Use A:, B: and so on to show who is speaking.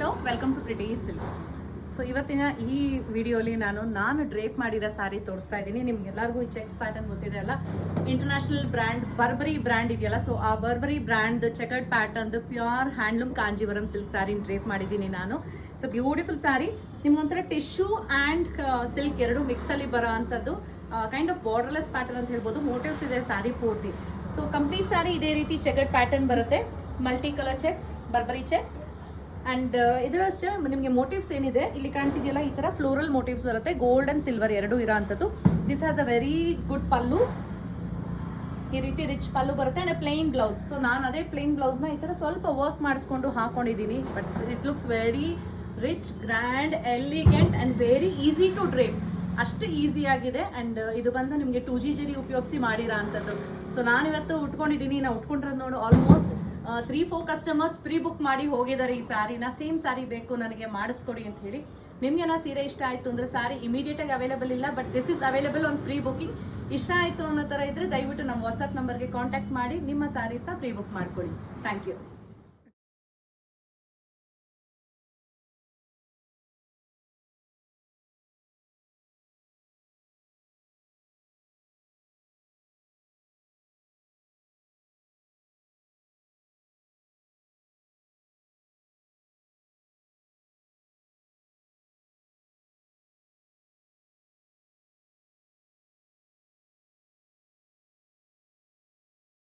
A: Hello, welcome to Pretty Silks. So ಇವತ್ತಿನ ಈ ವಿಡಿಯೋಲಿ ನಾನು ಡ್ರೇಪ್ ಮಾಡಿರೋ ಸಾರಿ ತೋರಿಸ್ತಾ ಇದ್ದೀನಿ. ನಿಮ್ಗೆಲ್ಲರಿಗೂ ಈ ಚೆಕ್ಸ್ ಪ್ಯಾಟರ್ನ್ ಗೊತ್ತಿದೆ ಅಲ್ಲ, ಇಂಟರ್ನ್ಯಾಷನಲ್ ಬ್ರ್ಯಾಂಡ್ ಬರ್ಬರಿ ಬ್ರ್ಯಾಂಡ್ ಇದೆಯಲ್ಲ, ಸೊ ಆ ಬರ್ಬರಿ ಬ್ರ್ಯಾಂಡ್ ಚೆಕರ್ಡ್ ಪ್ಯಾಟರ್ನ್ದು pure handloom Kanjeevaram silk sari drape ಮಾಡಿದ್ದೀನಿ ನಾನು. ಸೊ ಬ್ಯೂಟಿಫುಲ್ ಸ್ಯಾರಿ, ನಿಮ್ಗೊಂಥರ ಟಿಶ್ಯೂ ಆ್ಯಂಡ್ ಸಿಲ್ಕ್ ಎರಡು ಮಿಕ್ಸಲ್ಲಿ ಬರೋ ಅಂಥದ್ದು ಕೈಂಡ್ ಆಫ್ ಬಾರ್ಡರ್ಲೆಸ್ ಪ್ಯಾಟರ್ನ್ ಅಂತ ಹೇಳ್ಬೋದು. ಮೋಟಿವ್ಸ್ ಇದೆ ಸ್ಯಾರಿ ಪೂರ್ತಿ. ಸೊ ಕಂಪ್ಲೀಟ್ ಸ್ಯಾರಿ ಇದೇ ರೀತಿ ಚೆಕರ್ಡ್ ಪ್ಯಾಟರ್ನ್ ಬರುತ್ತೆ, multi colour checks, Burberry checks. And ಇದರಷ್ಟೇ ನಿಮಗೆ ಮೋಟಿವ್ಸ್ ಏನಿದೆ ಇಲ್ಲಿ ಕಾಣ್ತಿದೆಯಲ್ಲ, ಈ ಥರ ಫ್ಲೋರಲ್ ಮೋಟಿವ್ಸ್ ಬರುತ್ತೆ, ಗೋಲ್ಡ್ ಆ್ಯಂಡ್ ಸಿಲ್ವರ್ ಎರಡೂ ಇರೋ ಅಂಥದ್ದು. This has a very good pallu, ಈ ರೀತಿ ರಿಚ್ ಪಲ್ಲು ಬರುತ್ತೆ ಆ್ಯಂಡ್ ಪ್ಲೇನ್ ಬ್ಲೌಸ್. ಸೊ ನಾನು ಅದೇ ಪ್ಲೇನ್ ಬ್ಲೌಸ್ನ ಈ ಥರ ಸ್ವಲ್ಪ ವರ್ಕ್ ಮಾಡಿಸ್ಕೊಂಡು ಹಾಕೊಂಡಿದ್ದೀನಿ. But it looks very rich, grand, elegant and very easy to drape. ಅಷ್ಟು ಈಸಿ ಆಗಿದೆ. ಆ್ಯಂಡ್ ಇದು ಬಂದು ನಿಮಗೆ 2G ಜರಿ ಉಪಯೋಗಿಸಿ ಮಾಡಿರೋ ಅಂಥದ್ದು. ಸೊ ನಾನಿವತ್ತು ಉಟ್ಕೊಂಡಿದ್ದೀನಿ. ನಾವು ಉಟ್ಕೊಂಡಿರೋದು ನೋಡು ಆಲ್ಮೋಸ್ಟ್ 3-4 ಕಸ್ಟಮರ್ಸ್ ಪ್ರೀ ಬುಕ್ ಮಾಡಿ ಹೋಗಿದ್ದಾರೆ ಈ ಸ್ಯಾರಿನ. ಸೇಮ್ ಸ್ಯಾರಿ ಬೇಕು ನನಗೆ ಮಾಡಿಸ್ಕೊಡಿ ಅಂತ ಹೇಳಿ. ನಿಮಗೆ ನಾ ಸೀರೆ ಇಷ್ಟ ಆಯಿತು ಅಂದರೆ ಸ್ಯಾರಿ ಇಮಿಡಿಯೇಟಾಗಿ ಅವೈಲೇಬಲ್ ಇಲ್ಲ, but this is available on pre booking. ಇಷ್ಟ ಆಯಿತು ಅನ್ನೋ ಥರ ಇದ್ದರೆ ದಯವಿಟ್ಟು ನಮ್ಮ ವಾಟ್ಸಪ್ ನಂಬರ್ಗೆ ಕಾಂಟ್ಯಾಕ್ಟ್ ಮಾಡಿ ನಿಮ್ಮ ಸ್ಯಾರೀಸ್ನ ಪ್ರೀ ಬುಕ್ ಮಾಡ್ಕೊಳ್ಳಿ. Thank you.